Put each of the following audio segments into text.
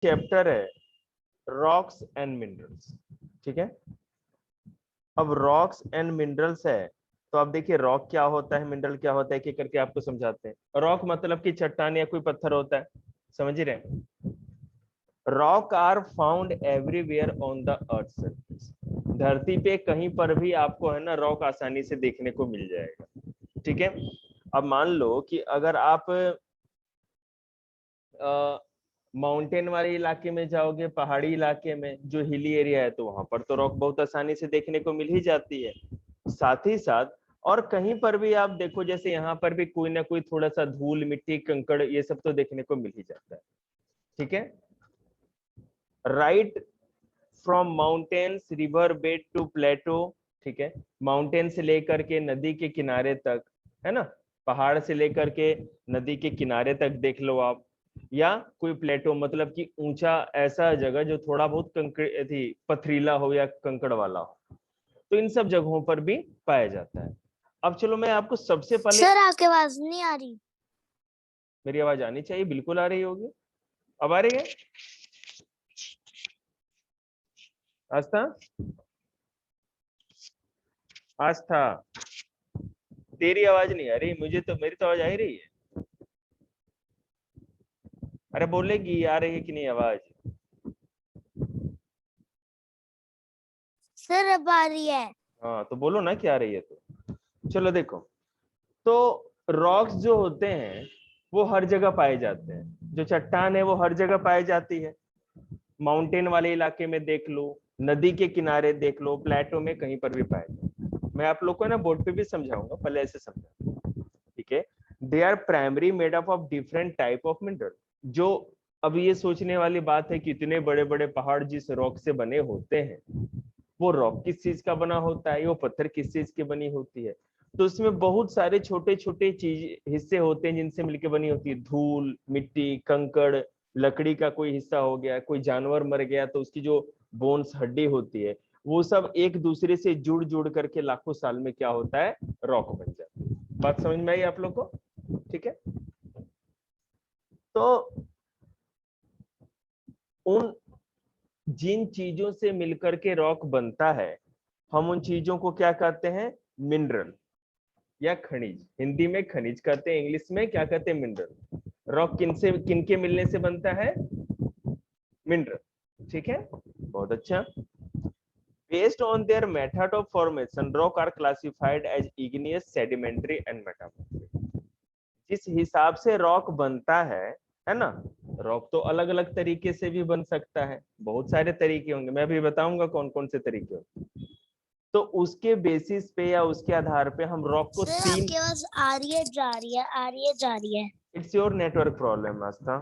Chapter है rocks and minerals, ठीक है। अब रॉक्स एंड मिनरल्स है, तो आप देखिए रॉक क्या होता है, मिनरल क्या होता है, एक एक करके आपको समझाते हैं। रॉक मतलब कि चट्टान या कोई पत्थर होता है, समझ रहे हैं। Rock are found everywhere on the earth surface, धरती पे कहीं पर भी आपको है ना रॉक आसानी से देखने को मिल जाएगा, ठीक है। अब मान लो कि अगर आप माउंटेन वाले इलाके में जाओगे, पहाड़ी इलाके में जो हिली एरिया है, तो वहां पर तो रॉक बहुत आसानी से देखने को मिल ही जाती है। साथ ही साथ और कहीं पर भी आप देखो, जैसे यहाँ पर भी कोई ना कोई थोड़ा सा धूल मिट्टी कंकड़ ये सब तो देखने को मिल ही जाता है, ठीक है। Right from mountains river bed to plateau, ठीक है। माउंटेन से लेकर के नदी के किनारे तक, है ना, पहाड़ से लेकर के नदी के किनारे तक देख लो आप, या कोई प्लेटो मतलब कि ऊंचा ऐसा जगह जो थोड़ा बहुत कंकड़ थी पथरीला हो या कंकड़ वाला हो, तो इन सब जगहों पर भी पाया जाता है। अब चलो मैं आपको सबसे पहले, सर आपकी आवाज नहीं आ रही। मेरी आवाज आनी चाहिए, बिल्कुल आ रही होगी। अब आ रही है आस्था? आस्था तेरी आवाज नहीं आ रही, मुझे तो मेरी तो आवाज आ ही रही है। अरे बोलेगी आ रही है कि नहीं आवाज? सर अब आ रही है। हाँ तो बोलो ना क्या आ रही है। तो चलो देखो, तो रॉक्स जो होते हैं वो हर जगह पाए जाते हैं, जो चट्टान है वो हर जगह पाई जाती है। माउंटेन वाले इलाके में देख लो, नदी के किनारे देख लो, प्लेटो में कहीं पर भी पाए जाते। मैं आप लोग को ना बोर्ड पे भी समझाऊंगा, पहले ऐसे समझा, ठीक है। They are primary made up of different type of mineral. जो अब ये सोचने वाली बात है कि इतने बड़े बड़े पहाड़ जिस रॉक से बने होते हैं, वो रॉक किस चीज का बना होता है, वो पत्थर किस चीज की बनी होती है। तो उसमें बहुत सारे छोटे छोटे चीज हिस्से होते हैं जिनसे मिलकर बनी होती है। धूल मिट्टी कंकड़, लकड़ी का कोई हिस्सा हो गया, कोई जानवर मर गया तो उसकी जो बोन्स हड्डी होती है, वो सब एक दूसरे से जुड़ जुड़ करके लाखों साल में क्या होता है, रॉक बन जाती है। बात समझ में आई आप लोग को? ठीक है। तो उन जिन चीजों से मिलकर के रॉक बनता है, हम उन चीजों को क्या कहते हैं, मिनरल या खनिज। हिंदी में खनिज कहते हैं, इंग्लिश में क्या कहते हैं, मिनरल। रॉक किनके मिलने से बनता है, मिनरल, ठीक है। बहुत अच्छा। Based on their method of formation, rock are classified as igneous, sedimentary and metamorphic। जिस हिसाब से रॉक बनता है ना, रॉक तो अलग अलग तरीके से भी बन सकता है, बहुत सारे तरीके होंगे, मैं अभी बताऊंगा कौन कौन से तरीके होंगे। तो उसके बेसिस पे या उसके आधार पे हम रॉक को सर तीन, आपकी आवाज आ रही है जा रही है, आ रही है जा रही है। इट्स योर नेटवर्क प्रॉब्लम आस्था,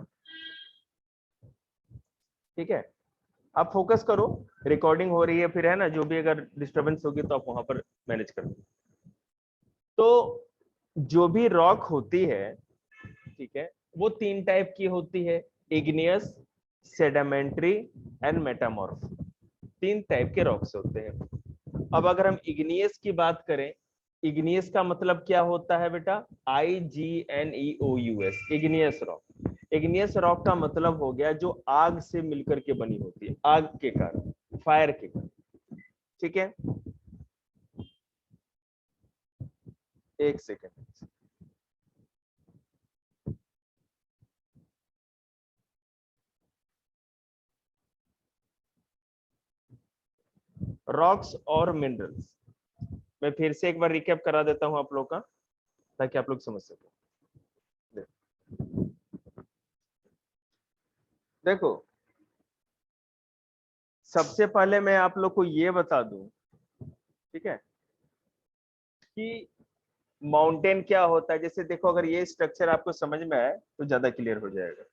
ठीक है। आप फोकस करो, रिकॉर्डिंग हो रही है फिर, है ना, जो भी अगर डिस्टरबेंस होगी तो आप वहां पर मैनेज कर लो। तो जो भी रॉक होती है, ठीक है, वो तीन टाइप की होती है, इग्नियस, सेडिमेंट्री एंड मेटामॉर्फ। तीन टाइप के रॉक्स होते हैं। अब अगर हम इग्नियस की बात करें, इग्नियस का मतलब क्या होता है बेटा, IGNEOUS, igneous rock. Igneous rock का मतलब हो गया जो आग से मिलकर के बनी होती है, आग के कारण, फायर के कारण, ठीक है। एक सेकेंड। रॉक्स और मिनरल्स, मैं फिर से एक बार रिकैप करा देता हूं आप लोग का, ताकि आप लोग समझ सके। देखो, सबसे पहले मैं आप लोग को ये बता दूं, ठीक है, कि माउंटेन क्या होता है। जैसे देखो, अगर ये स्ट्रक्चर आपको समझ में आए तो ज्यादा क्लियर हो जाएगा।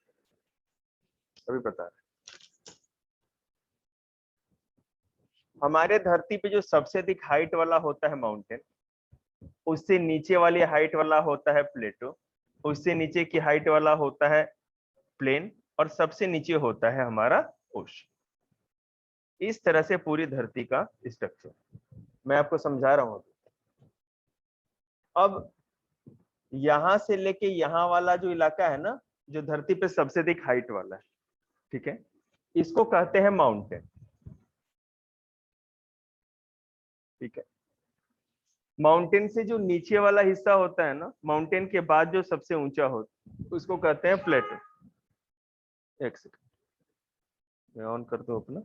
अभी बता रहे, हमारे धरती पे जो सबसे अधिक हाइट वाला होता है माउंटेन, उससे नीचे वाली हाइट वाला होता है प्लेटो, उससे नीचे की हाइट वाला होता है प्लेन, और सबसे नीचे होता है हमारा ओशन। इस तरह से पूरी धरती का स्ट्रक्चर मैं आपको समझा रहा हूं। अब यहां से लेके यहां वाला जो इलाका है ना, जो धरती पे सबसे अधिक हाइट वाला है, ठीक है, इसको कहते हैं माउंटेन। ठीक है, माउंटेन से जो नीचे वाला हिस्सा होता है ना, माउंटेन के बाद जो सबसे ऊंचा होता उसको कहते हैं प्लेटो। एक सेकंड, मैं ऑन कर दूं अपना।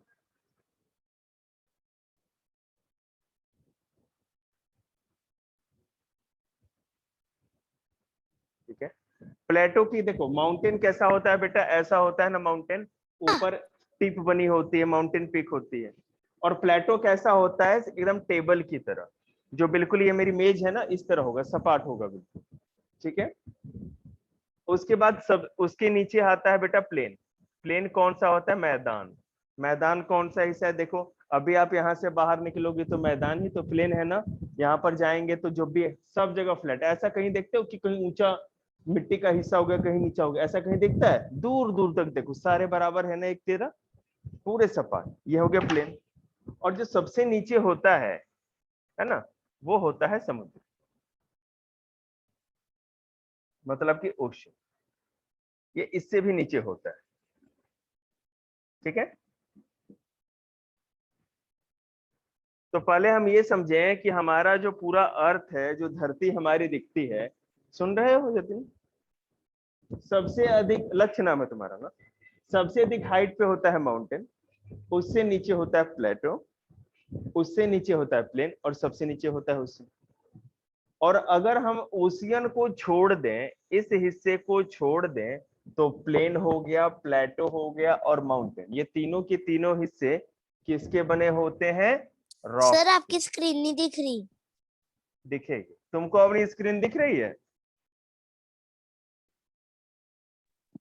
ठीक है, प्लेटो की देखो, माउंटेन कैसा होता है बेटा, ऐसा होता है ना माउंटेन, ऊपर टिप बनी होती है, माउंटेन पीक होती है। और प्लेटो कैसा होता है, एकदम टेबल की तरह, जो बिल्कुल ये मेरी मेज है ना, इस तरह होगा, सपाट होगा बिल्कुल। ठीक है, उसके बाद सब उसके नीचे आता है बेटा प्लेन। प्लेन कौन सा होता है, मैदान। मैदान कौन सा हिस्सा है, देखो अभी आप यहाँ से बाहर निकलोगे तो मैदान ही तो, प्लेन है ना। यहाँ पर जाएंगे तो जो भी सब जगह फ्लैट, ऐसा कहीं देखते हो कि कहीं ऊंचा मिट्टी का हिस्सा हो गया, कहीं नीचा हो गया, ऐसा कहीं दिखता है? दूर दूर तक देखो सारे बराबर है ना, एक तेरा पूरे सपाट, ये हो गया प्लेन। और जो सबसे नीचे होता है ना, वो होता है समुद्र, मतलब कि ओशन। ये इससे भी नीचे होता है। ठीक है, तो पहले हम ये समझें कि हमारा जो पूरा अर्थ है, जो धरती हमारी दिखती है, सुन रहे हो जतिन? सबसे अधिक, लक्ष्य नाम है तुम्हारा ना, सबसे अधिक हाइट पे होता है माउंटेन, उससे नीचे होता है प्लेटो, उससे नीचे होता है प्लेन, और सबसे नीचे होता है ओशियन। और अगर हम ओशियन को छोड़ दें, इस हिस्से को छोड़ दें, तो प्लेन हो गया, प्लेटो हो गया और माउंटेन, ये तीनों के तीनों हिस्से किसके बने होते हैं, रॉक। सर आपकी स्क्रीन नहीं दिख रही। दिखेगी तुमको, अपनी स्क्रीन दिख रही है?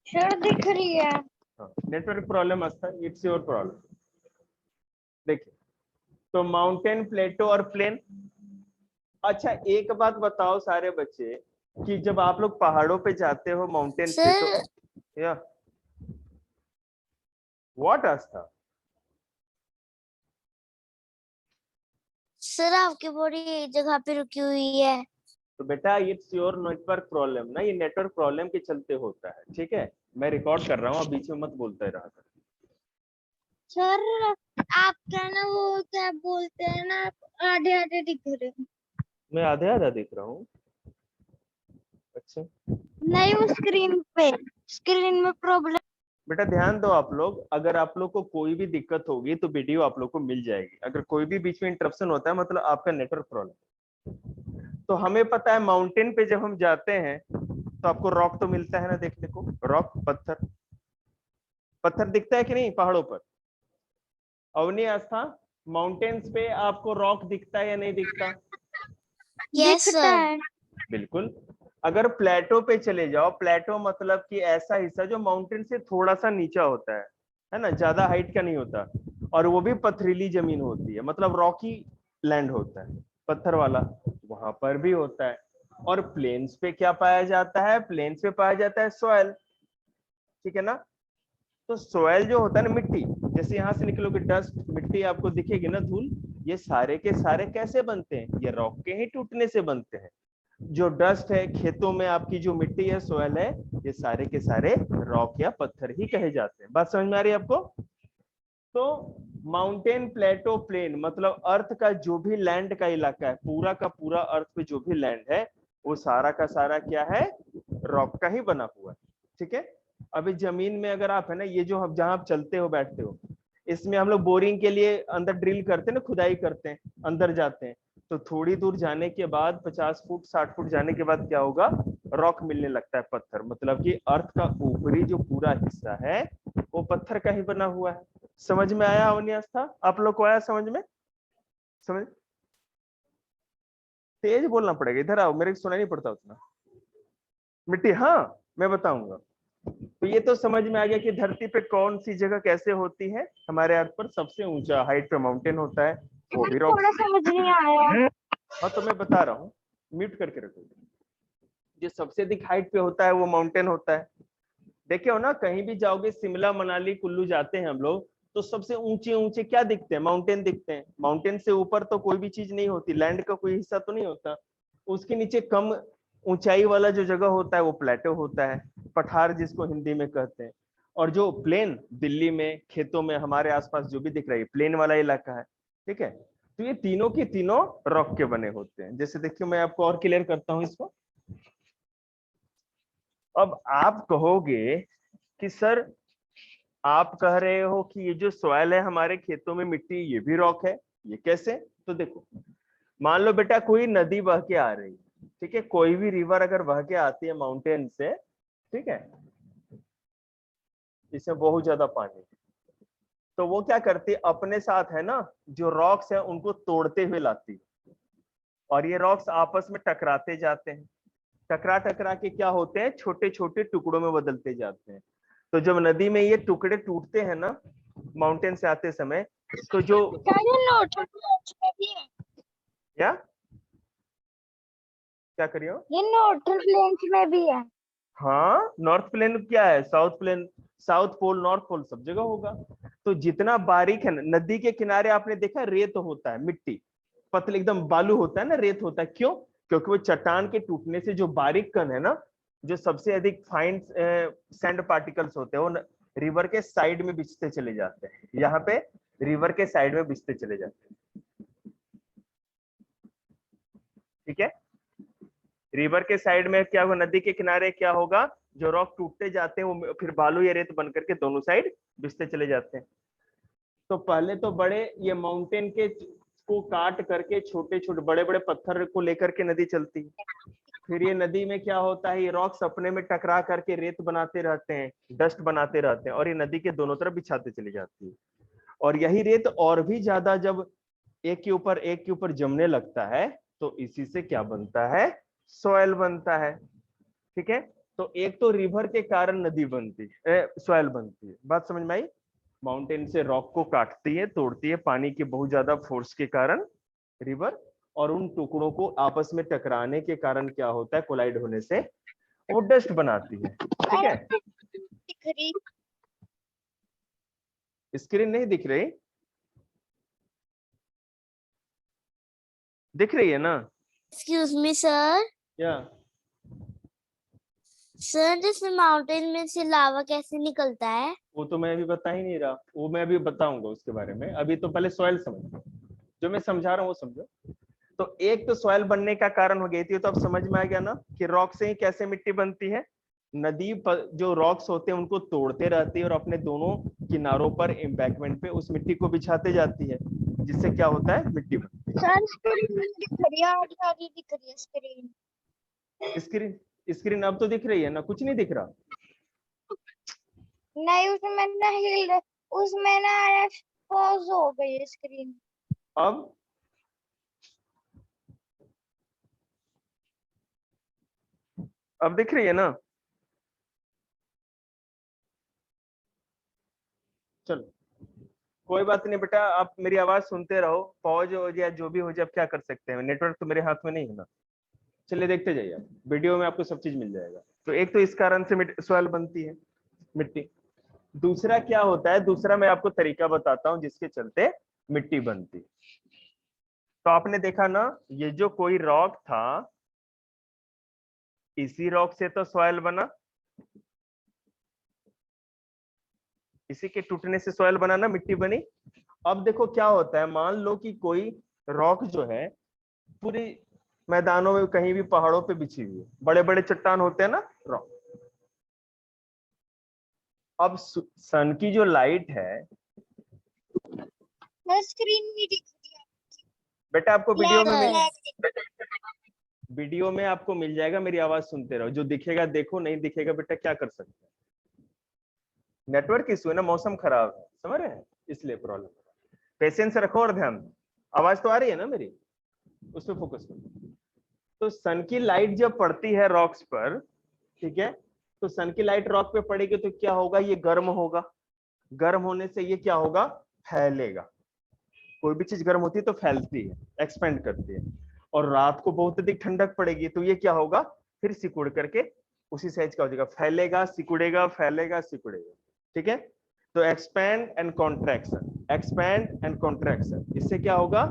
सर दिख रही है। नेटवर्क प्रॉब्लम आता है, इट्स योर प्रॉब्लम। देखिए, तो माउंटेन, प्लेटो और प्लेन। अच्छा एक बात बताओ सारे बच्चे, कि जब आप लोग पहाड़ों पे जाते हो माउंटेन पे, तो सर या व्हाट आस्था? सर आपकी बॉडी एक जगह पे रुकी हुई है। तो बेटा इट्स योर नेटवर्क प्रॉब्लम ना, ये नेटवर्क प्रॉब्लम के चलते होता है। ठीक है, मैं रिकॉर्ड कर रहा हूँ, बीच में मत बोलते रहा कर। सर आप क्या ना, वो क्या बोलते हैं ना, आधे आधे दिख रहे हैं। मैं आधे आधा दिख रहा हूँ? अच्छा नहीं, वो स्क्रीन में प्रॉब्लम। बेटा ध्यान दो आप लोग, अगर आप लोग को कोई भी दिक्कत होगी तो वीडियो आप लोग को मिल जाएगी। अगर कोई भी बीच में इंटरप्शन होता है, मतलब आपका नेटवर्क प्रॉब्लम। तो हमें पता है माउंटेन पे जब हम जाते हैं तो आपको रॉक तो मिलता है ना देखने को, रॉक, पत्थर। पत्थर दिखता है कि नहीं पहाड़ों पर? अवनी आस्था, माउंटेन्स पे आपको रॉक दिखता है या नहीं दिखता? Yes sir. बिल्कुल। अगर प्लेटो पे चले जाओ, प्लेटो मतलब कि ऐसा हिस्सा जो माउंटेन से थोड़ा सा नीचा होता है ना, ज्यादा हाइट का नहीं होता, और वो भी पथरीली जमीन होती है, मतलब रॉकी लैंड होता है, पत्थर वाला, वहां पर भी होता है। और प्लेन्स पे क्या पाया जाता है, प्लेन्स पे पाया जाता है सॉइल। ठीक है ना, तो सॉइल जो होता है ना, मिट्टी, जैसे यहाँ से निकलोगे डस्ट, मिट्टी आपको दिखेगी ना, धूल, ये सारे के सारे कैसे बनते हैं, ये रॉक के ही टूटने से बनते हैं। जो डस्ट है खेतों में, आपकी जो मिट्टी है, सोयल है, ये सारे के सारे रॉक या पत्थर ही कहे जाते हैं। बात समझ में आ रही है आपको? तो माउंटेन, प्लेटो, प्लेन, मतलब अर्थ का जो भी लैंड का इलाका है, पूरा का पूरा अर्थ पे जो भी लैंड है, वो सारा का सारा क्या है, रॉक का ही बना हुआ है। ठीक है, अभी जमीन में अगर आप है ना, ये जो जहां आप चलते हो बैठते हो, इसमें हम लोग बोरिंग के लिए अंदर ड्रिल करते हैं ना, खुदाई करते हैं, अंदर जाते हैं, तो थोड़ी दूर जाने के बाद 50 फुट 60 फुट जाने के बाद क्या होगा, रॉक मिलने लगता है, पत्थर, मतलब कि अर्थ का ऊपरी जो पूरा हिस्सा है वो पत्थर का ही बना हुआ है। समझ में आया अवन्यास्था? आप लोग को आया समझ में? समझ? तेज बोलना पड़ेगा, इधर आओ, मेरे को सुनाई नहीं पड़ता उतना। मिट्टी, हाँ मैं बताऊंगा। तो ये तो समझ में आ गया कि धरती पे कौन सी जगह कैसे होती है। हमारे अर्थ पर सबसे ऊंचा हाइट पे माउंटेन होता है, वो भी रॉक। थोड़ा समझ नहीं आया। हाँ तो मैं बता रहा हूँ, म्यूट करके रखो। जो सबसे अधिक हाइट पे होता है वो माउंटेन होता है। देखे हो ना, कहीं भी जाओगे, शिमला मनाली कुल्लू जाते हैं हम लोग, तो सबसे ऊंचे ऊंचे क्या दिखते हैं, माउंटेन दिखते हैं। माउंटेन से ऊपर तो कोई भी चीज नहीं होती, लैंड का कोई हिस्सा तो नहीं होता। उसके नीचे कम ऊंचाई वाला जो जगह होता है वो प्लेटो होता है, पठार जिसको हिंदी में कहते हैं। और जो प्लेन दिल्ली में, खेतों में, हमारे आसपास जो भी दिख रही है, प्लेन वाला इलाका है, ठीक है। तो ये तीनों के तीनों रॉक के बने होते हैं। जैसे देखिए, मैं आपको और क्लियर करता हूं इसको। अब आप कहोगे कि सर, आप कह रहे हो कि ये जो सॉइल है हमारे खेतों में, मिट्टी, ये भी रॉक है, ये कैसे? तो देखो, मान लो बेटा कोई नदी बह के आ रही है, ठीक है, कोई भी रिवर अगर बह के आती है माउंटेन से, ठीक है, इसमें बहुत ज्यादा पानी, तो वो क्या करती है, अपने साथ है ना जो रॉक्स है उनको तोड़ते हुए लाती है, और ये रॉक्स आपस में टकराते जाते हैं, टकरा टकरा के क्या होते हैं, छोटे छोटे टुकड़ों में बदलते जाते हैं। तो जब नदी में ये टुकड़े टूटते हैं ना माउंटेन से आते समय, तो जो क्या क्या करियो, ये नोटल प्लेन्स में भी है। हाँ, नॉर्थ प्लेन क्या है, south plain, south pole, north pole सब जगह होगा। तो जितना बारीक है नदी के किनारे, आपने देखा रेत होता है, मिट्टी पतले एकदम बालू होता है ना, रेत होता है, क्यों? क्योंकि वो चट्टान के टूटने से जो बारीक कण है ना, जो सबसे अधिक फाइन सैंड पार्टिकल्स होते हैं, वो रिवर के साइड में बिछते चले जाते हैं, यहाँ पे रिवर के साइड में बिछते चले जाते हैं, ठीक है। रिवर के साइड में क्या होगा, नदी के किनारे क्या होगा, जो रॉक टूटते जाते हैं वो फिर बालू या रेत बन करके दोनों साइड बिछते चले जाते हैं। तो पहले तो बड़े ये माउंटेन के को काट करके छोटे छोटे बड़े बड़े पत्थर को लेकर के नदी चलती है। फिर ये नदी में क्या होता है, ये रॉक्स अपने में टकरा करके रेत बनाते रहते हैं, डस्ट बनाते रहते हैं, और ये नदी के दोनों तरफ बिछाते चली जाती है। और यही रेत और भी ज्यादा जब एक के ऊपर जमने लगता है, तो इसी से क्या बनता है, सॉइल बनता है, ठीक है। तो एक तो रिवर के कारण नदी बनती है, सॉइल बनती है, बात समझ में आई। माउंटेन से रॉक को काटती है, तोड़ती है, पानी के बहुत ज्यादा फोर्स के कारण रिवर, और उन टुकड़ों को आपस में टकराने के कारण क्या होता है, कोलाइड होने से वो डस्ट बनाती है, ठीक है। स्क्रीन नहीं दिख रही? दिख रही है ना? Excuse me sir. क्या? सर, जैसे माउंटेन में से लावा कैसे निकलता है? वो तो मैं अभी बता ही नहीं रहा, वो मैं अभी बताऊंगा उसके बारे में। अभी तो पहले सॉइल समझो, जो मैं समझा रहा हूँ वो समझो। तो एक तो सॉइल बनने का कारण हो गई थी, तो अब समझ में आ गया ना कि रॉक से ही कैसे मिट्टी बनती है। नदी पर जो रॉक्स होते हैं उनको तोड़ते रहती है और अपने दोनों किनारों पर एम्बैंकमेंट पे उस मिट्टी को बिछाते जाती है, जिससे क्या होता है, मिट्टी बनती है। सर, स्क्रीन दिख रही है, आधी दिख रही है स्क्रीन। स्क्रीन स्क्रीन अब तो दिख रही है ना, कुछ नहीं दिख रहा? नहीं, उसमें ना उसमें ना पॉज हो गई है स्क्रीन। अब दिख रही है ना? चलो कोई बात नहीं बेटा, आप मेरी आवाज सुनते रहो, पॉज हो जाए जो भी हो जाए, आप क्या कर सकते हैं, नेटवर्क तो मेरे हाथ में नहीं है ना। चलिए देखते जाइए, आप वीडियो में आपको सब चीज मिल जाएगा। तो एक तो इस कारण से सॉइल बनती है, मिट्टी। दूसरा क्या होता है, दूसरा मैं आपको तरीका बताता हूं जिसके चलते मिट्टी बनती। तो आपने देखा ना, ये जो कोई रॉक था, इसी रॉक से तो सॉइल बना, इसी के टूटने से सॉइल बना ना, मिट्टी बनी। अब देखो क्या होता है, मान लो कि कोई रॉक जो है पूरी मैदानों में, कहीं भी पहाड़ों पे बिछी हुई है, बड़े बड़े चट्टान होते हैं ना, रॉक। अब सन की जो लाइट है, स्क्रीन नहीं दिख रही है बेटा आपको सर। वीडियो में आपको मिल जाएगा, मेरी आवाज सुनते रहो, जो दिखेगा देखो, नहीं दिखेगा बेटा क्या कर सकते हैं। नेटवर्क इशू है ना, मौसम खराब है, समझ रहे हैं, इसलिए प्रॉब्लम। पेशेंस रखो और ध्यान दो। आवाज तो आ रही है ना मेरी, उस पर फोकस करो। तो सन की लाइट जब पड़ती है रॉक्स पर, ठीक है, तो सन की लाइट रॉक पे पड़ेगी तो क्या होगा, ये गर्म होगा, गर्म होने से ये क्या होगा, फैलेगा। कोई भी चीज गर्म होती है तो फैलती है, एक्सपेंड करती है। और रात को बहुत अधिक ठंडक पड़ेगी तो ये क्या होगा, फिर सिकुड़ करके उसी साइज का हो जाएगा, फैलेगा, सिकुड़ेगा, फैलेगा, सिकुड़ेगा, ठीक है। तो expand and contraction, expand and contraction, इससे क्या होगा,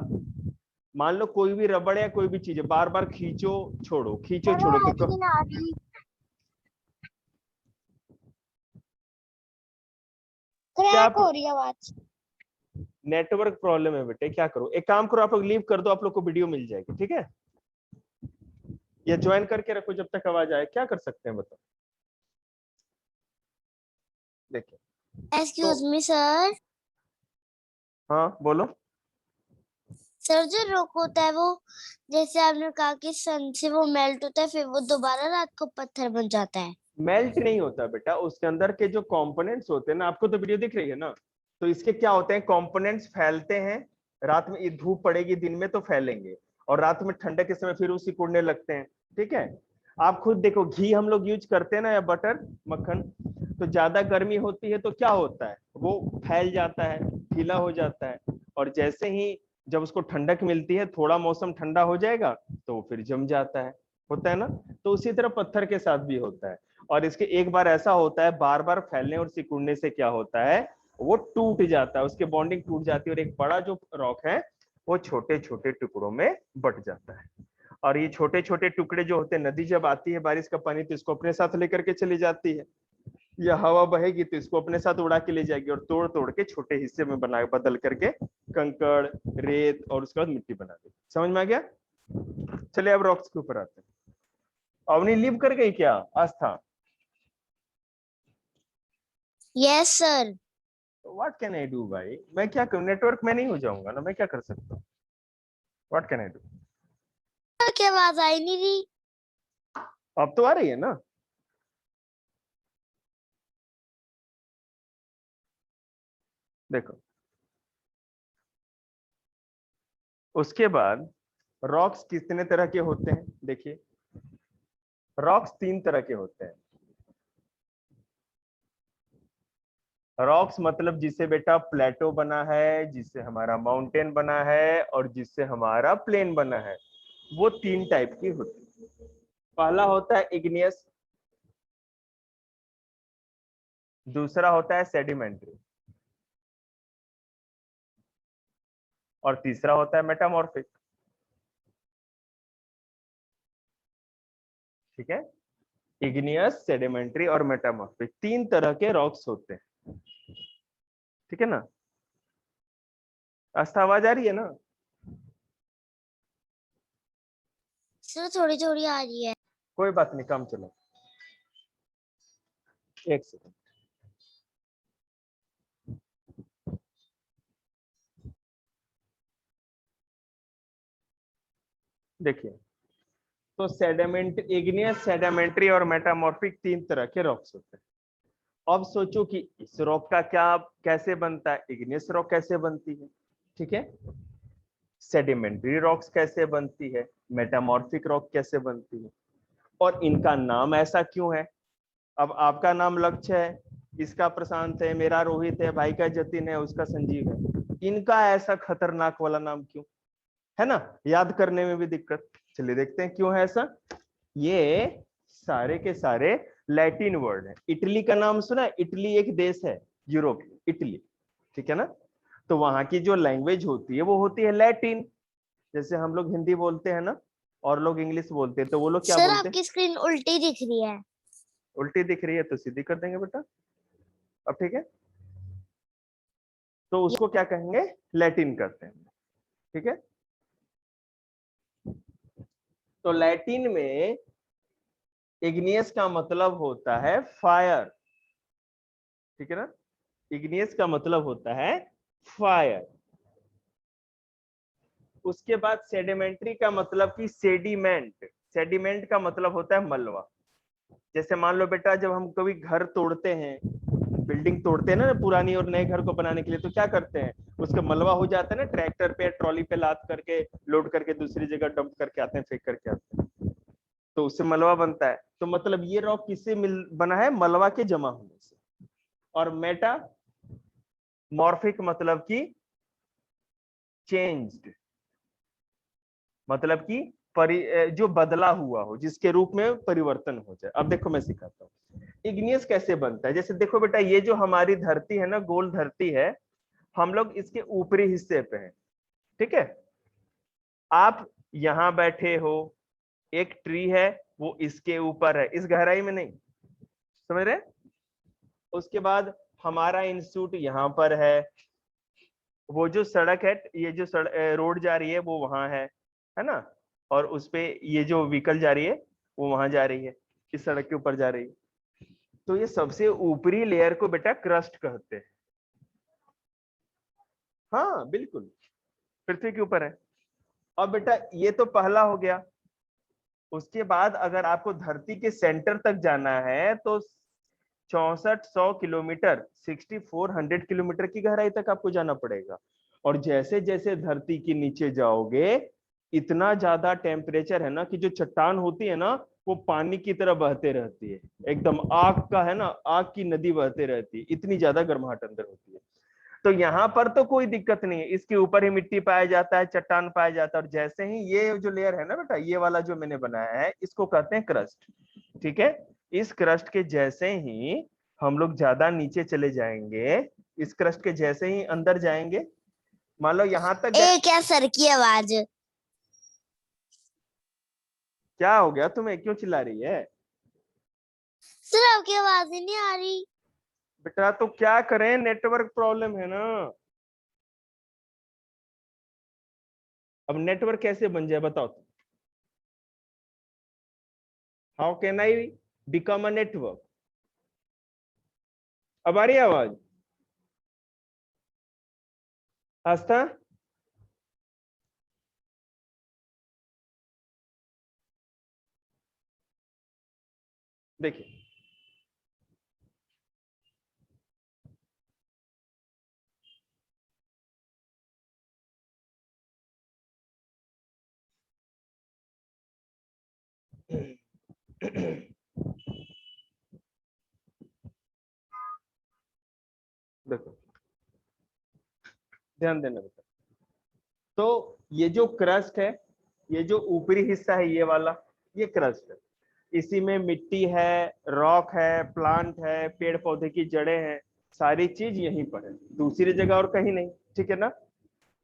मान लो कोई भी रबड़ या कोई भी चीज है, बार बार खींचो छोड़ो, खींचो छोड़ो, तो क्रैक हो रही है आवाज। नेटवर्क प्रॉब्लम है बेटे, क्या करो, एक काम करो, आप लोग लीव कर दो, आप लोग को वीडियो मिल जाएगी, ठीक है, या ज्वाइन करके रखो जब तक आवाज आए, क्या कर सकते हैं बताओ। देखिए एक्सक्यूज मी सर। हाँ बोलो। सर जो रॉक होता है वो, जैसे आपने कहा कि सन से वो मेल्ट होता है, फिर वो दोबारा रात को पत्थर बन जाता है। मेल्ट नहीं होता बेटा, उसके अंदर के जो कंपोनेंट्स होते हैं ना, आपको तो वीडियो दिख रही है ना, तो इसके क्या होते हैं, कंपोनेंट्स फैलते हैं, रात में ये धूप पड़ेगी, दिन में तो फैलेंगे, और रात में ठंडक के समय फिर वो सिकुड़ने लगते हैं, ठीक है। आप खुद देखो, घी हम लोग यूज करते हैं ना, या बटर, मक्खन, तो ज्यादा गर्मी होती है तो क्या होता है, वो फैल जाता है, गीला हो जाता है, और जैसे ही जब उसको ठंडक मिलती है, थोड़ा मौसम ठंडा हो जाएगा तो फिर जम जाता है, होता है ना। तो उसी तरह पत्थर के साथ भी होता है, और इसके एक बार ऐसा होता है, बार बार फैलने और सिकुड़ने से क्या होता है, वो टूट जाता है, उसकी बॉन्डिंग टूट जाती है, और एक बड़ा जो रॉक है वो छोटे छोटे टुकड़ों में बट जाता है। और ये छोटे छोटे टुकड़े जो होते हैं, नदी जब आती है बारिश का पानी तो इसको अपने साथ लेकर के चली जाती है, या हवा बहेगी तो इसको अपने साथ उड़ा के ले जाएगी, और तोड़ तोड़ के छोटे हिस्से में बना बदल करके कंकड़, रेत और उसके बाद मिट्टी बना देगी। समझ में आ गया? चलिए अब रॉक्स के ऊपर आते हैं। अवनी लीव कर गई क्या Astha? Yes sir. What can I do भाई, मैं क्या करूं, नेटवर्क में नहीं हो जाऊंगा ना, मैं क्या कर सकता हूँ, व्हाट कैन आई डू। क्या आवाज आई नहीं रही? अब तो आ रही है ना। देखो उसके बाद रॉक्स कितने तरह के होते हैं, देखिए रॉक्स 3 तरह के होते हैं। रॉक्स मतलब जिससे बेटा प्लेटो बना है, जिससे हमारा माउंटेन बना है, और जिससे हमारा प्लेन बना है, वो 3 टाइप की होती है। पहला होता है इग्नियस, दूसरा होता है सेडिमेंट्री, और तीसरा होता है मेटामॉर्फिक, ठीक है। इग्नियस, सेडिमेंट्री और मेटामॉर्फिक 3 तरह के रॉक्स होते हैं, ठीक है ना। आस्था आवाज आ रही है ना? सर थोड़ी थोड़ी आ रही है। कोई बात नहीं, काम चलो, एक सेकंड। देखिए तो सेडिमेंट, इग्नियस, सेडिमेंट्री और मेटामॉर्फिक 3 तरह के रॉक्स होते हैं। अब सोचो कि इस रॉक का क्या कैसे बनता है, इग्नियस रॉक कैसे बनती है, ठीक है, सेडिमेंट्री रॉक्स कैसे बनती है, मेटामॉर्फिक रॉक कैसे बनती है, और इनका नाम ऐसा क्यों है। अब आपका नाम लक्ष्य है, इसका प्रशांत है, मेरा रोहित है, भाई का जतिन है, उसका संजीव है, इनका ऐसा खतरनाक वाला नाम क्यों है ना, याद करने में भी दिक्कत। चलिए देखते हैं क्यों है ऐसा। ये सारे के सारे लैटिन वर्ड है। इटली का नाम सुना है? इटली एक देश है यूरोप, इटली, ठीक है ना। तो वहां की जो लैंग्वेज होती है वो होती है लैटिन, जैसे हम लोग हिंदी बोलते हैं ना, और लोग इंग्लिश बोलते हैं, तो वो लोग क्या सर बोलते हैं? आपकी स्क्रीन उल्टी दिख रही है। उल्टी दिख रही है तो सीधी कर देंगे बेटा, अब ठीक है। तो उसको क्या कहेंगे, लैटिन करते हैं, ठीक है। तो लैटिन में इग्नियस का मतलब होता है फायर, ठीक है ना, इग्नियस का मतलब होता है फायर। उसके बाद सेडिमेंट्री का मतलब कि सेडिमेंट, सेडिमेंट का मतलब होता है मलबा। जैसे मान लो बेटा, जब हम कभी घर तोड़ते हैं, बिल्डिंग तोड़ते हैं ना पुरानी और नए घर को बनाने के लिए, तो क्या करते हैं, उसका मलबा हो जाता है ना, ट्रैक्टर पे ट्रॉली पे लाद करके लोड करके दूसरी जगह डंप करके आते हैं, फेंक करके आते हैं, तो उससे मलबा बनता है। तो मतलब ये रॉक किससे मिल बना है, मलबा के जमा होने से। और मेटा मॉर्फिक मतलब कि चेंज्ड, मतलब कि जो बदला हुआ हो, जिसके रूप में परिवर्तन हो जाए। अब देखो मैं सिखाता हूँ इग्नियस कैसे बनता है। जैसे देखो बेटा, ये जो हमारी धरती है ना, गोल धरती है, हम लोग इसके ऊपरी हिस्से पे हैं, ठीक है। आप यहां बैठे हो, एक ट्री है वो इसके ऊपर है, इस गहराई में नहीं, समझ रहे। उसके बाद हमारा इंस्टीट्यूट यहाँ पर है, वो जो सड़क है, ये जो रोड जा रही है वो वहां है ना, और उस पे ये जो व्हीकल जा रही है वो वहां जा रही है, इस सड़क के ऊपर जा रही है। तो ये सबसे ऊपरी लेयर को बेटा क्रस्ट कहते हैं। हाँ बिल्कुल, पृथ्वी के ऊपर है। अब बेटा ये तो पहला हो गया। उसके बाद अगर आपको धरती के सेंटर तक जाना है तो 6400 किलोमीटर, 6400 किलोमीटर की गहराई तक आपको जाना पड़ेगा। और जैसे जैसे धरती के नीचे जाओगे, इतना ज्यादा टेम्परेचर है ना कि जो चट्टान होती है ना वो पानी की तरह बहते रहती है, एकदम आग का है ना, आग की नदी बहते रहती है, इतनी ज्यादा गर्माहट अंदर होती है। तो यहाँ पर तो कोई दिक्कत नहीं है, इसके ऊपर ही मिट्टी पाया जाता है, चट्टान पाया जाता है। और जैसे ही ये जो लेयर है ना बेटा, ये वाला जो मैंने बनाया है, इसको कहते हैं क्रस्ट। ठीक है, इस क्रस्ट के जैसे ही हम लोग ज्यादा नीचे चले जाएंगे, इस क्रस्ट के जैसे ही अंदर जाएंगे, मान लो यहाँ तक गए। क्या सर की आवाज? क्या हो गया तुम्हें, क्यों चिल्ला रही है? सर आपकी आवाज ही नहीं आ रही। बेटा तो क्या करें, नेटवर्क प्रॉब्लम है ना। अब नेटवर्क कैसे बन जाए बताओ तुम? How can I become a network? अब आ रही है आवाज? आस्था, देखिए देखो, ध्यान देना बेटा। तो ये जो क्रस्ट है, ये जो ऊपरी हिस्सा है, ये वाला, ये क्रस्ट है। इसी में मिट्टी है, रॉक है, प्लांट है, पेड़ पौधे की जड़ें हैं, सारी चीज यहीं पर है, दूसरी जगह और कहीं नहीं। ठीक है ना?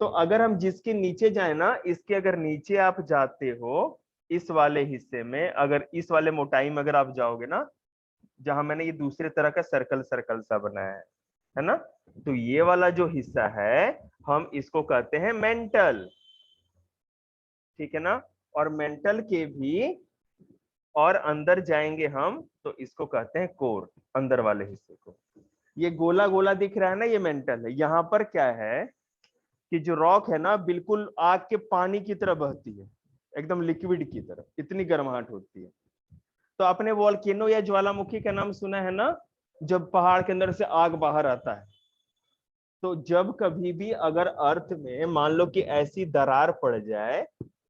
तो अगर हम जिसके नीचे जाए ना, इसके अगर नीचे आप जाते हो, इस वाले हिस्से में, अगर इस वाले मोटाई में अगर आप जाओगे ना, जहां मैंने ये दूसरे तरह का सर्कल सर्कल सा बनाया है ना, तो ये वाला जो हिस्सा है, हम इसको कहते हैं मेंटल। ठीक है ना? और मेंटल के भी और अंदर जाएंगे हम तो इसको कहते हैं कोर, अंदर वाले हिस्से को। ये गोला गोला दिख रहा है ना, ये मेंटल है। यहाँ पर क्या है कि जो रॉक है ना, बिल्कुल आग के पानी की तरह बहती है, एकदम लिक्विड की तरह, इतनी गर्माहट होती है। तो आपने वोल्केनो या ज्वालामुखी का नाम सुना है ना, जब पहाड़ के अंदर से आग बाहर आता है। तो जब कभी भी अगर अर्थ में मान लो कि ऐसी दरार पड़ जाए,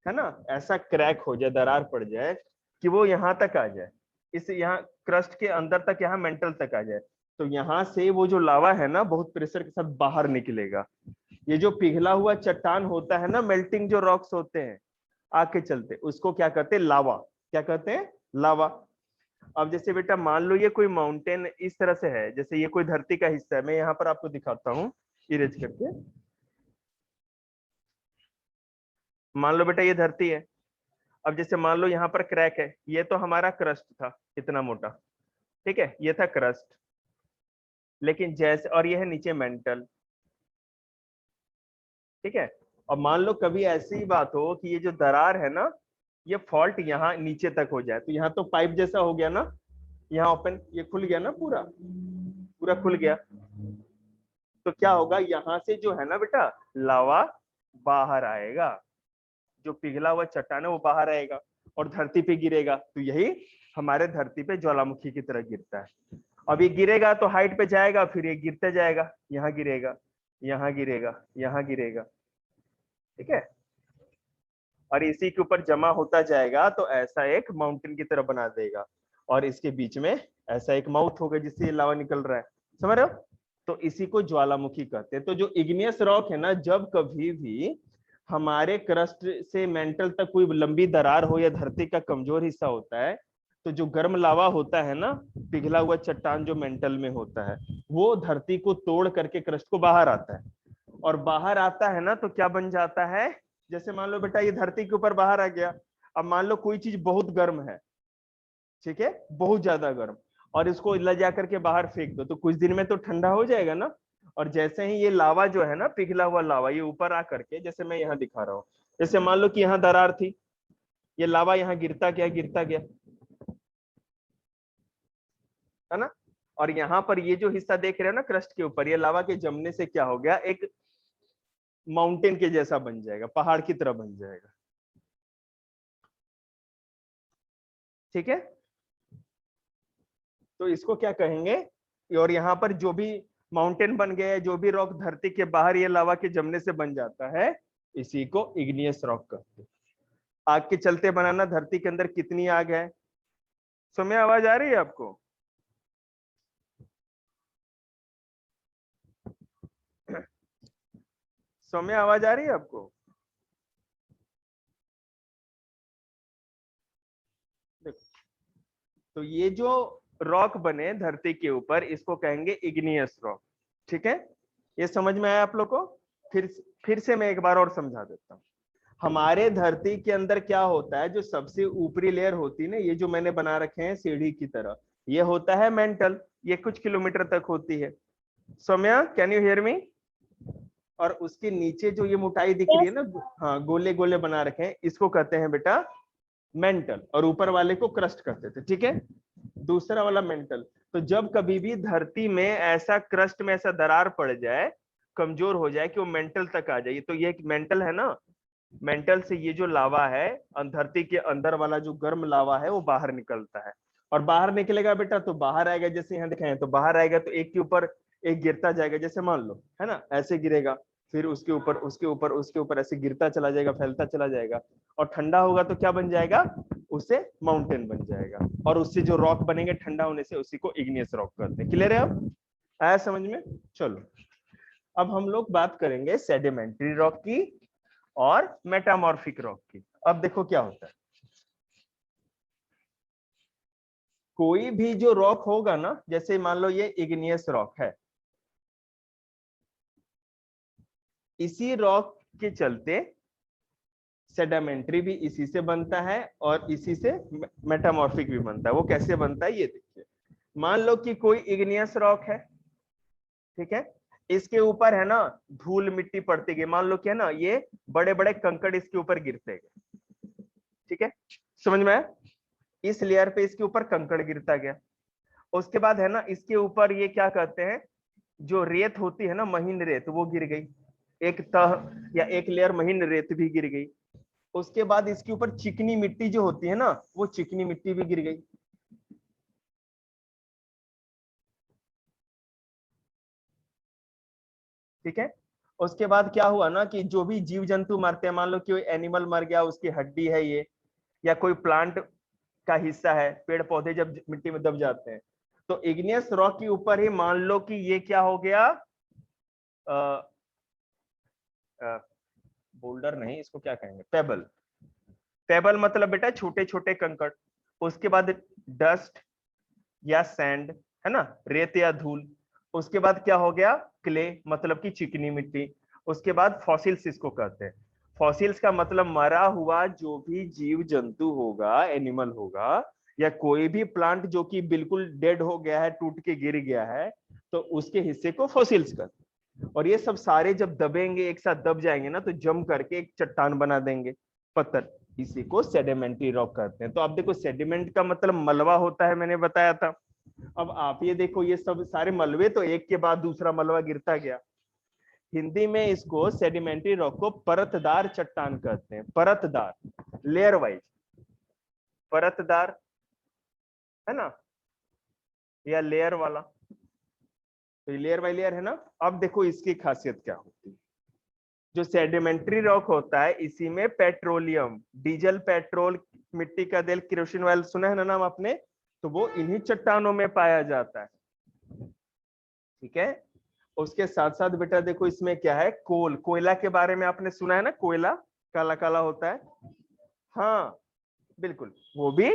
है ना, ऐसा क्रैक हो जाए, दरार पड़ जाए कि वो यहाँ तक आ जाए, इस यहाँ क्रस्ट के अंदर तक, यहाँ मेंटल तक आ जाए, तो यहाँ से वो जो लावा है ना, बहुत प्रेशर के साथ बाहर निकलेगा। ये जो पिघला हुआ चट्टान होता है ना, मेल्टिंग जो रॉक्स होते हैं आग के चलते, उसको क्या कहते हैं? लावा। क्या कहते हैं? लावा। अब जैसे बेटा मान लो ये कोई माउंटेन इस तरह से है, जैसे ये कोई धरती का हिस्सा है, मैं यहाँ पर आपको दिखाता हूँ इरेज करके। मान लो बेटा ये धरती है। अब जैसे मान लो यहाँ पर क्रैक है, ये तो हमारा क्रस्ट था, इतना मोटा। ठीक है, ये था क्रस्ट। लेकिन जैसे, और ये है नीचे मेंटल। ठीक है, और मान लो कभी ऐसी बात हो कि ये जो दरार है ना, ये फॉल्ट यहाँ नीचे तक हो जाए, तो यहाँ तो पाइप जैसा हो गया ना, यहाँ ओपन, ये खुल गया ना, पूरा पूरा खुल गया। तो क्या होगा, यहाँ से जो है ना बेटा, लावा बाहर आएगा, जो पिघला हुआ चट्टान है वो बाहर आएगा और धरती पे गिरेगा। तो यही हमारे धरती पे ज्वालामुखी की तरह गिरता है। अब ये गिरेगा तो हाइट पे जाएगा, फिर ये गिरते जाएगा, यहाँ गिरेगा, यहाँ गिरेगा, यहाँ गिरेगा। ठीक है, और इसी के ऊपर जमा होता जाएगा, तो ऐसा एक माउंटेन की तरह बना देगा। और इसके बीच में ऐसा एक माउथ होगा जिससे लावा निकल रहा है, समझ रहे हो? तो इसी को ज्वालामुखी कहते हैं। तो जो इग्नियस रॉक है ना, जब कभी भी हमारे क्रस्ट से मेंटल तक कोई लंबी दरार हो या धरती का कमजोर हिस्सा होता है, तो जो गर्म लावा होता है ना, पिघला हुआ चट्टान जो मेंटल में होता है, वो धरती को तोड़ करके क्रस्ट को बाहर आता है। और बाहर आता है ना, तो क्या बन जाता है, जैसे मान लो बेटा ये धरती के ऊपर बाहर आ गया। अब मान लो कोई चीज बहुत गर्म है, ठीक है, बहुत ज्यादा गर्म, और इसको ले जा करके बाहर फेंक दो, तो कुछ दिन में तो ठंडा हो जाएगा ना। और जैसे ही ये लावा जो है ना, पिघला हुआ लावा, ये ऊपर आ करके, जैसे मैं यहाँ दिखा रहा हूँ, जैसे मान लो कि यहाँ दरार थी, ये लावा यहाँ गिरता गया गिरता गया, है ना। और यहाँ पर ये जो हिस्सा देख रहे हो ना क्रस्ट के ऊपर, ये लावा के जमने से क्या हो गया, एक माउंटेन के जैसा बन जाएगा, पहाड़ की तरह बन जाएगा। ठीक है, तो इसको क्या कहेंगे। और यहाँ पर जो भी माउंटेन बन गया है, जो भी रॉक धरती के बाहर ये लावा के जमने से बन जाता है, इसी को इग्नियस रॉक कहते हैं। आग के चलते बनाना, धरती के अंदर कितनी आग है। समय आवाज आ रही है आपको। समय आवाज आ रही है आपको। तो ये जो रॉक बने धरती के ऊपर, इसको कहेंगे इग्नियस रॉक। ठीक है, ये समझ में आया आप लोग को। फिर से मैं एक बार और समझा देता हूँ। हमारे धरती के अंदर क्या होता है, जो सबसे ऊपरी लेयर होती है ना, ये जो मैंने बना रखे हैं सीढ़ी की तरह, ये होता है मेंटल, ये कुछ किलोमीटर तक होती है। Saumya, can you hear me. और उसके नीचे जो ये मोटाई दिख रही है ना, हाँ, गोले गोले बना रखे हैं, इसको कहते हैं बेटा मेंटल, और ऊपर वाले को क्रस्ट कहते थे। ठीक है, दूसरा वाला मेंटल। तो जब कभी भी धरती में ऐसा क्रस्ट में ऐसा दरार पड़ जाए, कमजोर हो जाए कि वो मेंटल तक आ जाए, तो ये एक मेंटल है ना, मेंटल से ये जो लावा है, धरती के अंदर वाला जो गर्म लावा है, वो बाहर निकलता है। और बाहर निकलेगा बेटा तो बाहर आएगा, जैसे यहाँ दिखाएं, तो बाहर आएगा तो एक के ऊपर एक गिरता जाएगा, जैसे मान लो, है ना, ऐसे गिरेगा, फिर उसके ऊपर उसके ऊपर उसके ऊपर ऐसे गिरता चला जाएगा, फैलता चला जाएगा। और ठंडा होगा तो क्या बन जाएगा, उससे माउंटेन बन जाएगा, और उससे जो रॉक बनेंगे ठंडा होने से, उसी को इग्नियस रॉक कहते हैं। क्लियर है अब, आया समझ में। चलो अब हम लोग बात करेंगे सेडिमेंट्री रॉक की और मेटामॉर्फिक रॉक की। अब देखो क्या होता है, कोई भी जो रॉक होगा ना, जैसे मान लो ये इग्नियस रॉक है, इसी रॉक के चलते सेडिमेंट्री भी इसी से बनता है, और इसी से मेटामॉर्फिक भी बनता है। वो कैसे बनता है ये देखिए। मान लो कि कोई इग्नियस रॉक है, ठीक है, इसके ऊपर है ना धूल मिट्टी पड़ती गई, मान लो कि है ना ये बड़े बड़े कंकड़ इसके ऊपर गिरते गए। ठीक है, समझ में आया। इस लेयर पे इसके ऊपर कंकड़ गिरता गया, उसके बाद है ना इसके ऊपर ये क्या कहते हैं, जो रेत होती है ना, महीन रेत, वो गिर गई, एक तह या एक लेयर महीन रेत भी गिर गई। उसके बाद इसके ऊपर चिकनी मिट्टी जो होती है ना, वो चिकनी मिट्टी भी गिर गई। ठीक है, उसके बाद क्या हुआ ना कि जो भी जीव जंतु मरते हैं, मान लो कि कोई एनिमल मर गया, उसकी हड्डी है ये, या कोई प्लांट का हिस्सा है, पेड़ पौधे जब मिट्टी में दब जाते हैं, तो इग्नियस रॉक के ऊपर ही मान लो कि ये क्या हो गया, बोल्डर नहीं, इसको क्या कहेंगे, पेबल। पेबल मतलब बेटा छोटे छोटे कंकड़। उसके बाद डस्ट या सैंड, है ना, रेत या धूल। उसके बाद क्या हो गया, क्ले, मतलब कि चिकनी मिट्टी। उसके बाद फॉसिल्स इसको कहते हैं। फॉसिल्स का मतलब मरा हुआ जो भी जीव जंतु होगा, एनिमल होगा, या कोई भी प्लांट जो कि बिल्कुल डेड हो गया है, टूट के गिर गया है, तो उसके हिस्से को फॉसिल्स कहते हैं। और ये सब सारे जब दबेंगे, एक साथ दब जाएंगे ना, तो जम करके एक चट्टान बना देंगे, पत्थर, इसी को सेडिमेंट्री रॉक कहते हैं। तो आप देखो, सेडिमेंट का मतलब मलबा होता है, मैंने बताया था। अब आप ये देखो, ये सब सारे मलबे तो एक के बाद दूसरा मलबा गिरता गया। हिंदी में इसको सेडिमेंट्री रॉक को परतदार चट्टान कहते हैं। परतदार, लेयर वाइज, परतदार, है ना, या लेयर वाला, तो लेयर बाय लेयर है ना। अब देखो इसकी खासियत क्या होती है। जो सेडिमेंट्री रॉक होता है, इसी में पेट्रोलियम, डीजल, पेट्रोल, मिट्टी का तेल, केरोसिन ऑयल, सुना है ना नाम आपने, तो वो इन्हीं चट्टानों में पाया जाता है। ठीक है, उसके साथ साथ बेटा देखो इसमें क्या है, कोल, कोयला के बारे में आपने सुना है ना, कोयला काला काला होता है, हाँ बिल्कुल, वो भी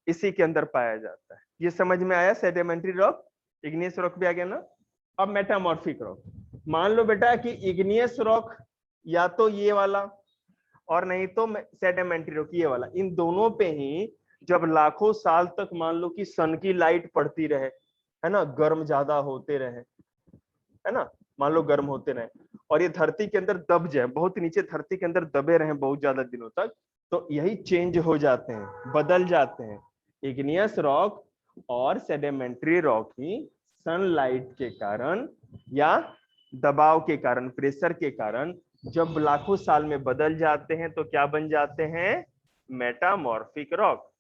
इसी के अंदर पाया जाता है। ये समझ में आया, सेडिमेंट्री रॉक, इग्नियस रॉक भी आ गया ना। अब मेटामॉर्फिक रॉक, मान लो बेटा कि इग्नियस रॉक या तो ये वाला, और नहीं तो सेडिमेंट्री रॉक ये वाला, इन दोनों पे ही जब लाखों साल तक मान लो कि सन की लाइट पड़ती रहे, है ना, गर्म ज्यादा होते रहे, है ना, मान लो गर्म होते रहे, और ये धरती के अंदर दब जाए, बहुत नीचे धरती के अंदर दबे रहे बहुत ज्यादा दिनों तक, तो यही चेंज हो जाते हैं, बदल जाते हैं। इग्नियस रॉक और सेडिमेंट्री रॉक ही सनलाइट के कारण या दबाव के कारण, प्रेशर के कारण जब लाखों साल में बदल जाते हैं तो क्या बन जाते हैं? Metamorphic rock.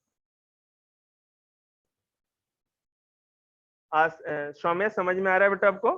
सौम्य समझ में आ रहा है बेटा आपको?